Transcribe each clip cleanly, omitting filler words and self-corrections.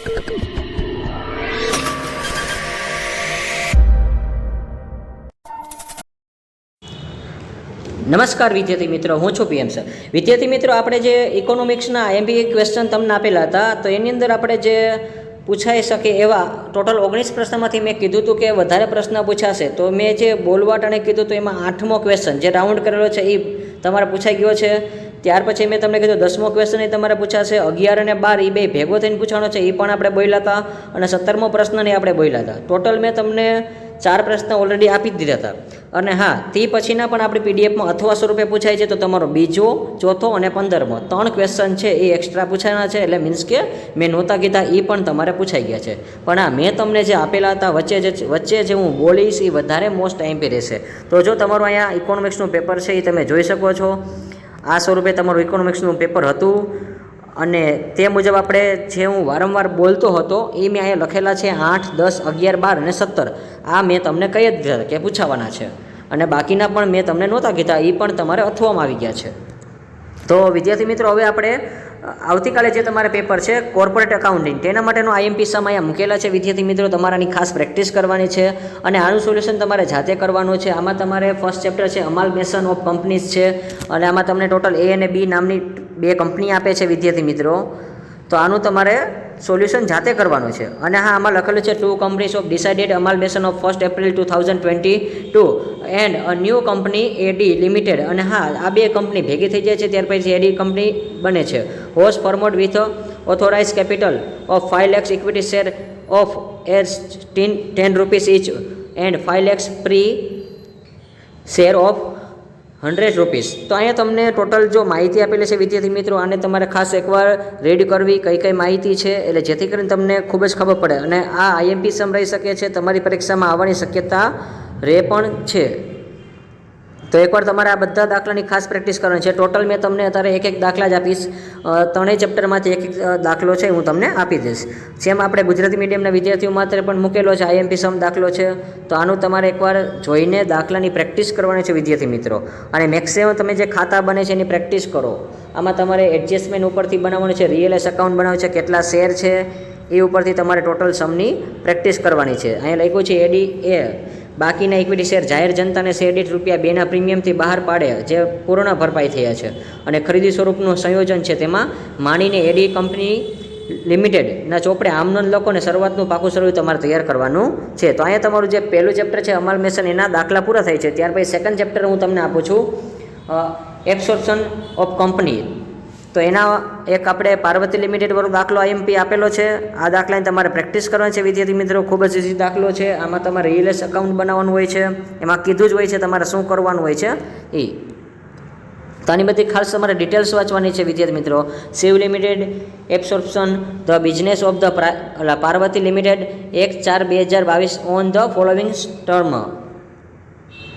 નમસ્કાર વિદ્યાર્થી મિત્રો, હું છું પીએમ સર. વિદ્યાર્થી મિત્રો, આપણે જે ઇકોનોમિક્સના એમબીએ ક્વેશ્ચન તમને આપેલા હતા, તો એની અંદર આપણે જે પૂછાઈ શકે એવા ટોટલ 19 પ્રશ્નમાંથી મેં કીધું હતું કે વધારે પ્રશ્ન પૂછાશે. તો મેં જે બોલવાટાણે કીધું તો એમાં 8મો ક્વેશ્ચન જે રાઉન્ડ કરેલો છે એ તમારે પૂછાઈ ગયો છે. ત્યાર પછી મેં તમને કીધું 10મો ક્વેશ્ચન એ તમારે પૂછાશે. 11 અને 12 એ બે ભેગો થઈને પૂછવાનો છે, એ પણ આપણે બોલ્યા હતા. અને 17મો પ્રશ્ન ને આપણે બોલ્યા હતા. ટોટલ મેં તમને 4 પ્રશ્ન ઓલરેડી આપી જ દીધા હતા. અને હા, તે પછીના પણ આપણી પીડીએફમાં અથવા સ્વરૂપે પૂછાય છે. તો તમારો બીજો, ચોથો અને 15મો 3 ક્વેશ્ચન છે એ એક્સ્ટ્રા પૂછાના છે. એટલે મીન્સ કે મેં નહોતા કીધા એ પણ તમારે પૂછાઈ ગયા છે. પણ હા, મેં તમને જે આપેલા હતા વચ્ચે જે હું બોલીશ એ વધારે મોસ્ટ એમપી રહેશે. તો જો તમારું અહીંયા ઇકોનોમિક્સનું પેપર છે એ તમે જોઈ શકો છો. આ સ્વરૂપે તમારું ઇકોનોમિક્સનું પેપર હતું. અને તે મુજબ આપણે જે હું વારંવાર બોલતો હતો એ મેં અહીંયા લખેલા છે 8, 10, 11, 12 અને 17. આ મેં તમને કહી જ દીધા કે પૂછાવાના છે. અને બાકીના પણ મેં તમને નહોતા કીધા, એ પણ તમારે અથવામાં આવી ગયા છે. તો વિદ્યાર્થી મિત્રો, હવે આપણે આવતીકાલે જે તમારે પેપર છે કોર્પોરેટ એકાઉન્ટિંગ, તેના માટેનો આઈએમપી સમ અહીંયા મૂકેલા છે. વિદ્યાર્થી મિત્રો, તમારાની ખાસ પ્રેક્ટિસ કરવાની છે. અને આનું સોલ્યુશન તમારે જાતે કરવાનું છે. આમાં તમારે ફર્સ્ટ ચેપ્ટર છે અમાલમેશન ઓફ કંપનીઝ છે. અને આમાં તમને ટોટલ એ અને બી નામની 2 કંપની આપે છે વિદ્યાર્થી મિત્રો. તો આનું તમારે સોલ્યુશન જાતે કરવાનું છે. અને હા, આમાં લખેલું છે 2 companies of decided amalgamation of 1 April 2022 and a new company A D limited. અને હા, આ 2 કંપની ભેગી થઈ જાય છે, ત્યાર પછી એડી કંપની બને છે. Was formed with authorise capital of 5 lakhs equity share of air 10 rupees each and 5 lakhs pre share of 100 rupees. તો અહીંયા તમને ટોટલ જો માહિતી આપેલી છે વિદ્યાર્થી મિત્રો, આને તમારે ખાસ એકવાર રીડ કરવી, કઈ માહિતી છે, એટલે જેથી કરીને તમને ખૂબ જ ખબર પડે. અને આ આઈએમપી સમ રહી શકે છે, તમારી પરીક્ષામાં આવવાની શક્યતા રહે પણ છે. તો એકવાર તમારે આ બધા દાખલાની ખાસ પ્રેક્ટિસ કરવાની છે. ટોટલ મેં તમને અત્યારે એક દાખલા જ આપીશ. 3 ચેપ્ટરમાંથી એક દાખલો છે હું તમને આપી દઈશ. જેમ આપણે ગુજરાતી મીડિયમના વિદ્યાર્થીઓ માટે પણ મૂકેલો છે આઈએમપી સમ દાખલો છે. તો આનું તમારે એકવાર જોઈને દાખલાની પ્રેક્ટિસ કરવાની છે વિદ્યાર્થી મિત્રો. અને મેક્સિમમ તમે જે ખાતા બને છે એની પ્રેક્ટિસ કરો. આમાં તમારે એડજસ્ટમેન્ટ ઉપરથી બનાવવાનું છે, રિયલાઇઝ અકાઉન્ટ બનાવવાનું છે, કેટલા શેર છે એ ઉપરથી તમારે ટોટલ સમની પ્રેક્ટિસ કરવાની છે. અહીંયા લખ્યું છે એડી એ બાકીના ઇક્વિટી શેર જાહેર જનતાને શેર દીઠ ₹2ના પ્રીમિયમથી બહાર પાડે જે પૂર્ણ ભરપાઈ થયા છે. અને ખરીદી સ્વરૂપનું સંયોજન છે, તેમાં માનીને એડી કંપની લિમિટેડના ચોપડે આમનોંધ લોકોને શરૂઆતનું પાકું સ્વરૂપ તમારે તૈયાર કરવાનું છે. તો અહીંયા તમારું જે પહેલું ચેપ્ટર છે અમાલમેશન, એના દાખલા પૂરા થાય છે. ત્યાર પછી સેકન્ડ ચેપ્ટર હું તમને આપું છું એબ્સોર્પ્શન ઓફ કંપની. તો એના એક આપણે પાર્વતી લિમિટેડ વાળો દાખલો આઈએમપી આપેલો છે. આ દાખલાની તમારે પ્રેક્ટિસ કરવાની છે વિદ્યાર્થી મિત્રો. ખૂબ જ ઇઝી દાખલો છે. આમાં તમારે રિયલાઇઝ અકાઉન્ટ બનાવવાનું હોય છે. એમાં કીધું જ હોય છે તમારે શું કરવાનું હોય છે એ. તો આની બધી ખાસ તમારે ડિટેલ્સ વાંચવાની છે વિદ્યાર્થી મિત્રો. Shiv limited absorption the business of the Parvati limited 1/4/2022 on the following term.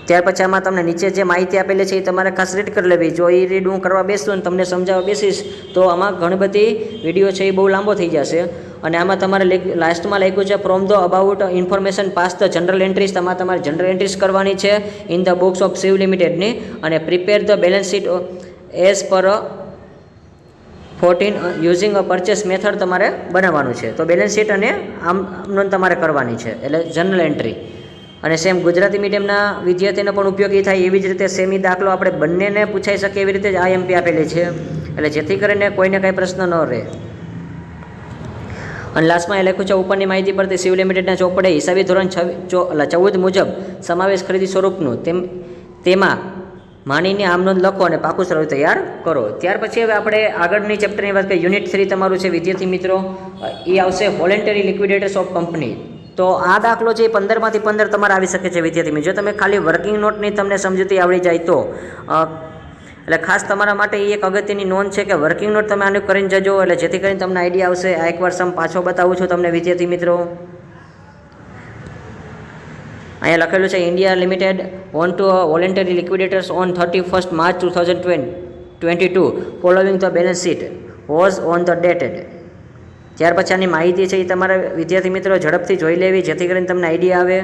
ત્યાર પછી આમાં તમને નીચે જે માહિતી આપેલી છે એ તમારે ખાસ રીડ કરી લેવી. જો એ રીડ હું કરવા બેસું અને તમને સમજાવવા બેસીશ તો આમાં ઘણી બધી વિડીયો છે એ બહુ લાંબો થઈ જશે. અને આમાં તમારે લાસ્ટમાં લખ્યું છે from the about information pass the general entries. તમારે જનરલ એન્ટ્રીઝ કરવાની છે in the books of Shiv લિમિટેડની. અને prepare the balance sheet as per 14 using a purchase method તમારે બનાવવાનું છે. તો બેલેન્સ શીટ અને આમ નોંધ તમારે કરવાની છે, એટલે જનરલ એન્ટ્રી. અને સેમ ગુજરાતી મીડિયમના વિદ્યાર્થીને પણ ઉપયોગી થાય એવી જ રીતે સેમ દાખલો આપણે બંનેને પૂછાઈ શકે એવી રીતે જ આઈએમપી આપેલી છે, એટલે જેથી કરીને કોઈને કંઈ પ્રશ્ન ન રહે. અને લાસ્ટમાં એ લખ્યું છે ઉપરની માહિતી પરથી શિવ લિમિટેડના ચોપડે હિસાબી ધોરણ 14 મુજબ સમાવેશ ખરીદી સ્વરૂપનું તેમાં માનીને આમ નોંધ લખો અને પાકું સ્વરૂપ તૈયાર કરો. ત્યાર પછી હવે આપણે આગળની ચેપ્ટરની વાત કરીએ. યુનિટ 3 તમારું છે વિદ્યાર્થી મિત્રો, એ આવશે વોલેન્ટરી લિક્વિડેટર્સ ઓફ કંપની. તો આ દાખલો છે 15માંથી 15 તમારે આવી શકે છે વિદ્યાર્થી મિત્રો. જો તમે ખાલી વર્કિંગ નોટની તમને સમજૂતી આવડી જાય તો. એટલે ખાસ તમારા માટે એ એક અગત્યની નોંધ છે કે વર્કિંગ નોટ તમે આનું કરીને જજો, એટલે જેથી કરીને તમને આઈડિયા આવશે. આ એકવાર સમ પાછો બતાવું છું તમને વિદ્યાર્થી મિત્રો. અહીંયા લખેલું છે India limited on to voluntary liquidators on 31st March 2022 following the balance sheet was on the dated. ત્યાર પછી આની માહિતી છે એ તમારા વિદ્યાર્થી મિત્રો ઝડપથી જોઈ લેવી, જેથી કરીને તમને આઈડિયા આવે.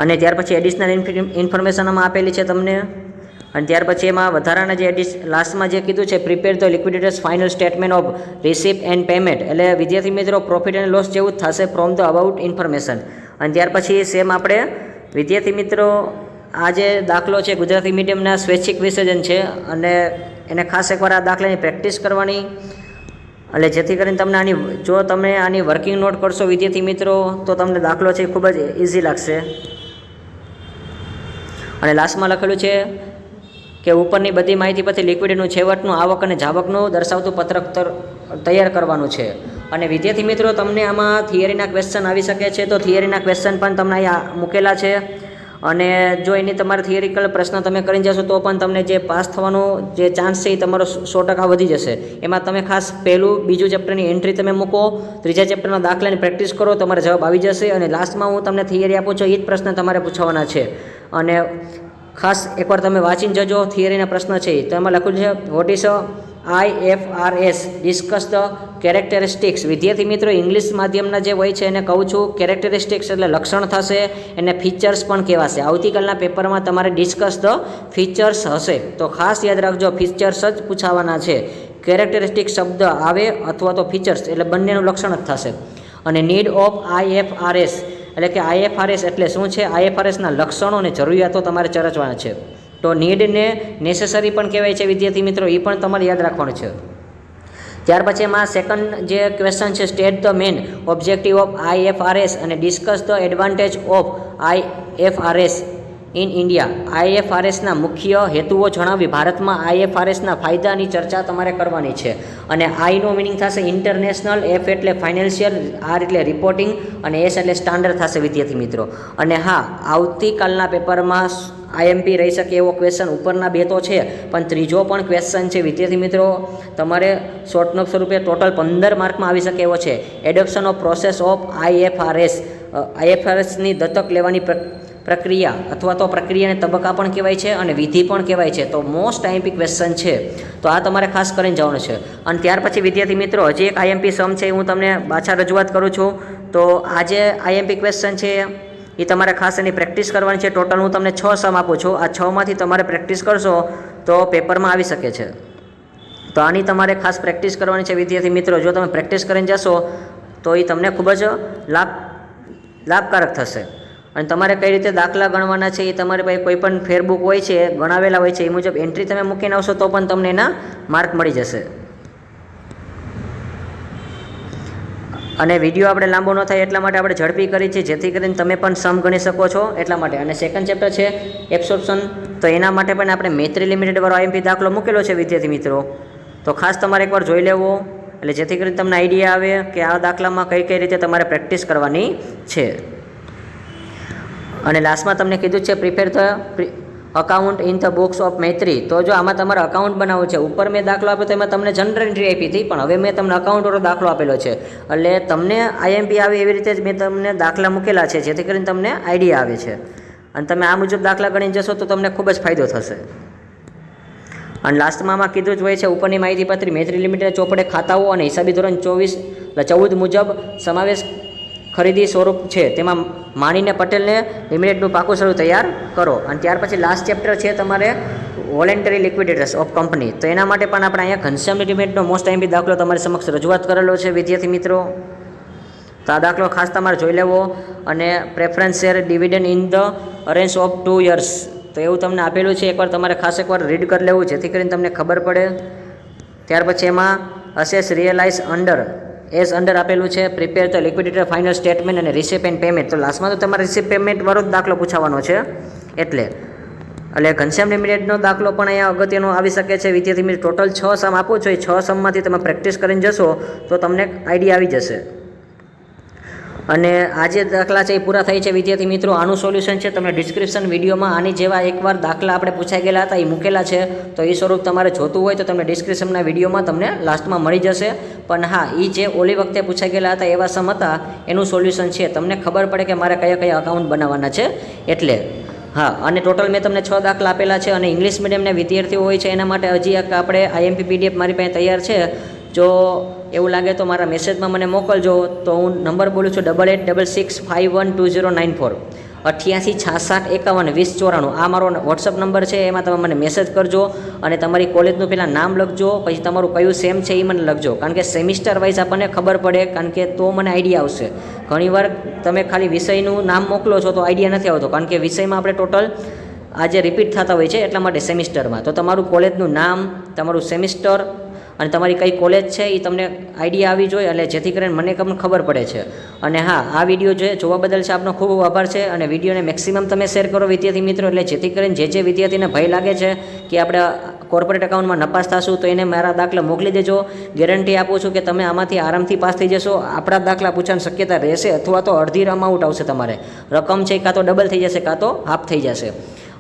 અને ત્યાર પછી એડિશનલ ઇન્ફોર્મેશન આમાં આપેલી છે તમને. અને ત્યાર પછી એમાં વધારાના જે લાસ્ટમાં જે કીધું છે prepare the liquidators final statement of receipt and payment, એટલે વિદ્યાર્થી મિત્રો પ્રોફિટ એન્ડ લોસ જેવું જ થશે ફ્રોમ ધ અબાઉટ ઇન્ફોર્મેશન. અને ત્યાર પછી સેમ આપણે વિદ્યાર્થી મિત્રો આ જે દાખલો છે ગુજરાતી મીડિયમના સ્વૈચ્છિક વિસર્જન છે અને એને ખાસ એકવાર આ દાખલાની પ્રેક્ટિસ કરવાની, એટલે જેથી કરીને તમને જો તમે આની વર્કિંગ નોટ કરશો વિદ્યાર્થી મિત્રો તો તમને દાખલો છે ખૂબ જ ઇઝી લાગશે. અને લાસ્ટમાં લખેલું છે કે ઉપરની બધી માહિતી પરથી લિક્વિડનું છેવટનું આવક અને જાવકનું દર્શાવતું પત્રક તૈયાર કરવાનું છે. અને વિદ્યાર્થી મિત્રો તમને આમાં થિયરીના ક્વેશ્ચન આવી શકે છે, તો થિયરીના ક્વેશ્ચન પણ તમને અહીંયા મૂકેલા છે. અને જો એની તમારે થિયરિકલ પ્રશ્ન તમે કરી જશો તો પણ તમને જે પાસ થવાનો જે ચાન્સ છે એ તમારો 100% વધી જશે. એમાં તમે ખાસ પહેલું બીજું ચેપ્ટરની એન્ટ્રી તમે મૂકો, ત્રીજા ચેપ્ટરના દાખલાની પ્રેક્ટિસ કરો, તમારે જવાબ આવી જશે. અને લાસ્ટમાં હું તમને થિયરી આપું છું, એ જ પ્રશ્ન તમારે પૂછવાના છે. અને ખાસ એકવાર તમે વાંચીને જજો થિયરીના પ્રશ્ન છે. તો એમાં લખ્યું છે what is IFRS discuss the characteristics. વિદ્યાર્થી મિત્રો ઇંગ્લિશ માધ્યમના જે હોય છે એને કહું છું કેરેક્ટરિસ્ટિક્સ એટલે લક્ષણ થશે, એને ફીચર્સ પણ કહેવાશે. આવતીકાલના પેપરમાં તમારે ડિસ્કસ ધ ફીચર્સ હશે, તો ખાસ યાદ રાખજો ફીચર્સ જ પૂછાવાના છે. કેરેક્ટરિસ્ટિક શબ્દ આવે અથવા તો ફીચર્સ એટલે બંનેનું લક્ષણ જ થશે. અને નીડ ઓફ IFRS એટલે કે IFRS એટલે શું છે, IFRSના લક્ષણો અને જરૂરિયાતો તમારે ચર્ચવાના છે. તો નીડને નેસેસરી પણ કહેવાય છે વિદ્યાર્થી મિત્રો, એ પણ તમારે યાદ રાખવાનું છે. ત્યાર પછી એમાં સેકન્ડ જે ક્વેશ્ચન છે state the main objective of IFRS અને discuss the advantage of IFRS in India. IFRSના મુખ્ય હેતુઓ જણાવી ભારતમાં IFRSના ફાયદાની ચર્ચા તમારે કરવાની છે. અને આઈનો મિનિંગ થશે ઇન્ટરનેશનલ, F એટલે ફાઇનાન્શિયલ, R એટલે રિપોર્ટિંગ અને S એટલે સ્ટાન્ડર્ડ થશે વિદ્યાર્થી મિત્રો. અને હા, આવતીકાલના પેપરમાં IMP રહી શકે એવો ક્વેશ્ચન ઉપરના બે તો છે, પણ ત્રીજો પણ ક્વેશ્ચન છે વિદ્યાર્થી મિત્રો તમારે શોર્ટ નોટ સ્વરૂપે ટોટલ 15 માર્કમાં આવી શકે એવો છે. Adoption off process of IFRS. IFRSની દત્તક લેવાની પ્રક્રિયા અથવા તો પ્રક્રિયાને તબક્કા પણ કહેવાય છે અને વિધિ પણ કહેવાય છે. તો મોસ્ટ IMP ક્વેશ્ચન છે, તો આ તમારે ખાસ કરીને જવાનું છે. અને ત્યાર પછી વિદ્યાર્થી મિત્રો હજી એક IMP સમ છે, હું તમને પાછા રજૂઆત કરું છું. તો આ જે IMP ક્વેશ્ચન છે એ તમારે ખાસ એની પ્રેક્ટિસ કરવાની છે. ટોટલ હું તમને 6 સમ આપું છું. આ 6માંથી તમારે પ્રેક્ટિસ કરશો તો પેપરમાં આવી શકે છે. તો આની તમારે ખાસ પ્રેક્ટિસ કરવાની છે વિદ્યાર્થી મિત્રો. જો તમે પ્રેક્ટિસ કરીને જશો તો એ તમને ખૂબ જ લાભકારક થશે. અને તમારે કઈ રીતે દાખલા ગણવાના છે એ તમારી પાસે કોઈ પણ ફેરબુક હોય છે, ગણાવેલા હોય છે, એ મુજબ એન્ટ્રી તમે મૂકીને આવશો તો પણ તમને એના માર્ક મળી જશે. અને વિડીયો આપણે લાંબો ન થાય એટલા માટે આપણે ઝડપી કરી છે, જેથી કરીને તમે પણ સમ ગણી શકો છો એટલા માટે. અને સેકન્ડ ચેપ્ટર છે એબ્સોર્પ્શન, તો એના માટે પણ આપણે મેત્રી લિમિટેડ વાળો IMP દાખલો મૂકેલો છે વિદ્યાર્થી મિત્રો. તો ખાસ તમારે એકવાર જોઈ લેવો, એટલે જેથી કરીને તમને આઈડિયા આવે કે આ દાખલામાં કઈ રીતે તમારે પ્રેક્ટિસ કરવાની છે. અને લાસ્ટમાં તમને કીધું છે prepare the account in the books of Maitri. તો જો આમાં તમારે અકાઉન્ટ બનાવવું છે, ઉપર મેં દાખલો આપ્યો તો એમાં તમને જનરલ એન્ટ્રી આપી હતી, પણ હવે મેં તમને અકાઉન્ટવાળો દાખલો આપેલો છે. એટલે તમને IMP આવે એવી રીતે જ મેં તમને દાખલા મૂકેલા છે, જેથી કરીને તમને આઈડિયા આવે છે. અને તમે આ મુજબ દાખલા ગણીને જશો તો તમને ખૂબ જ ફાયદો થશે. અને લાસ્ટમાં આમાં કીધું જ હોય છે ઉપરની માહિતી પત્રી મૈત્રી લિમિટેડ ચોપડે ખાતાઓ અને હિસાબી ધોરણ 14 મુજબ સમાવેશ ખરીદી સ્વરૂપ છે, તેમાં માણીને પટેલને લિમિટેડનું પાકું સ્વરૂપ તૈયાર કરો. અને ત્યાર પછી લાસ્ટ ચેપ્ટર છે તમારે વોલેન્ટરી લિક્વિડેટર્સ ઓફ કંપની. તો એના માટે પણ આપણે અહીંયા ઘનશ્યામ લિમિટેડનો મોસ્ટ IMP દાખલો તમારી સમક્ષ રજૂઆત કરેલો છે વિદ્યાર્થી મિત્રો. તો આ દાખલો ખાસ તમારે જોઈ લેવો. અને preference share dividend in the arrange of 2 years, તો એવું તમને આપેલું છે, એકવાર તમારે ખાસ એકવાર રીડ કરી લેવું, જેથી કરીને તમને ખબર પડે. ત્યાર પછી એમાં અસેસ રિયલાઇઝ અંડર આપેલું છે prepare the liquidator final statement અને રિસિપ્ટ એન્ડ પેમેન્ટ. તો લાસ્ટમાં તો તમારે રિસિપ્ટ પેમેન્ટ વાળો જ દાખલો પૂછવાનો છે. એટલે ઘનશ્યામ લિમિટેડનો દાખલો પણ અહીંયા અગત્યનો આવી શકે છે વિદ્યાર્થી મિત્રો. ટોટલ 6 સમ આપો છો, એ 6 સમમાંથી તમે પ્રેક્ટિસ કરીને જશો તો તમને આઈડિયા આવી જશે. અને આ જે દાખલા છે એ પૂરા થાય છે વિદ્યાર્થી મિત્રો. આનું સોલ્યુશન છે તમને ડિસ્ક્રિપ્શન વિડીયોમાં આની જેવા એકવાર દાખલા આપણે પૂછાઈ ગયેલા હતા એ મૂકેલા છે. તો એ સ્વરૂપ તમારે જોતું હોય તો તમને ડિસ્ક્રિપ્શનના વિડીયોમાં તમને લાસ્ટમાં મળી જશે. પણ હા, એ જે ઓલી વખતે પૂછાઈ ગયેલા હતા એવા સમ હતા એનું સોલ્યુશન છે, તમને ખબર પડે કે મારે કયા અકાઉન્ટ બનાવવાના છે એટલે. હા, અને ટોટલ મેં તમને 6 દાખલા આપેલા છે. અને ઇંગ્લિશ મીડિયમના વિદ્યાર્થીઓ હોય છે એના માટે હજી એક આપણે IMP PDF મારી પાસે તૈયાર છે. જો એવું લાગે તો મારા મેસેજમાં મને મોકલજો. તો હું નંબર બોલું છું 8866512094. 8866512094 આ મારો વોટ્સઅપ નંબર છે. એમાં તમે મને મેસેજ કરજો અને તમારી કોલેજનું પહેલાં નામ લખજો, પછી તમારું કયું સેમ છે એ મને લખજો, કારણ કે સેમિસ્ટર વાઇઝ આપણને ખબર પડે, કારણ કે તો મને આઈડિયા આવશે. ઘણીવાર તમે ખાલી વિષયનું નામ મોકલો છો તો આઈડિયા નથી આવતો, કારણ કે વિષયમાં આપણે ટોટલ આજે રિપીટ થતા હોય છે, એટલા માટે સેમિસ્ટરમાં. તો તમારું કોલેજનું નામ, તમારું સેમિસ્ટર અને તમારી કઈ કોલેજ છે એ તમને આઈડિયા આવી જોઈએ, એટલે જેથી કરીને મને ખબર પડે છે. અને હા, આ વિડીયો જોવા બદલ છે આપનો ખૂબ ખૂબ આભાર છે. અને વિડીયોને મેક્સિમમ તમે શેર કરો વિદ્યાર્થી મિત્રો, એટલે જેથી કરીને જે વિદ્યાર્થીને ભય લાગે છે કે આપણે કોર્પોરેટ એકાઉન્ટમાં નપાસ થશું તો એને મારા દાખલા મોકલી દેજો. ગેરંટી આપું છું કે તમે આમાંથી આરામથી પાસ થઈ જશો. આપણા દાખલા પૂછવાની શક્યતા રહેશે, અથવા તો અડધી અમાઉન્ટ આવશે, તમારે રકમ છે કાં તો ડબલ થઈ જશે કાં તો હાફ થઈ જશે.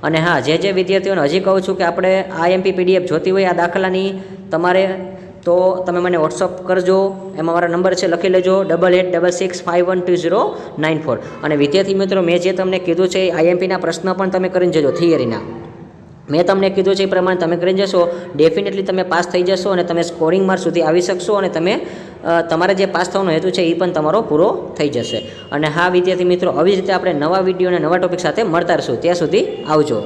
અને હા, જે વિદ્યાર્થીઓને હજી કહું છું કે આપણે IMP PDF જોતી હોય આ દાખલાની તમારે, તો તમે મને વોટ્સઅપ કરજો. એમાં મારા નંબર છે, લખી લેજો 8866512094. અને વિદ્યાર્થી મિત્રો, મેં જે તમને કીધું છે IMPના પ્રશ્ન પણ તમે કરીને જજો. થિયરીના મેં તમને કીધું છે એ પ્રમાણે તમે કરીને જશો, ડેફિનેટલી તમે પાસ થઈ જશો અને તમે સ્કોરિંગ માર્ક સુધી આવી શકશો, અને તમે તમારે જે પાસ થવાનો હેતુ છે એ પણ તમારો પૂરો થઈ જશે. અને હા વિદ્યાર્થી મિત્રો, આવી જ રીતે આપણે નવા વિડીયો અને નવા ટોપિક સાથે મળતા રહીશું. ત્યાં સુધી આવજો.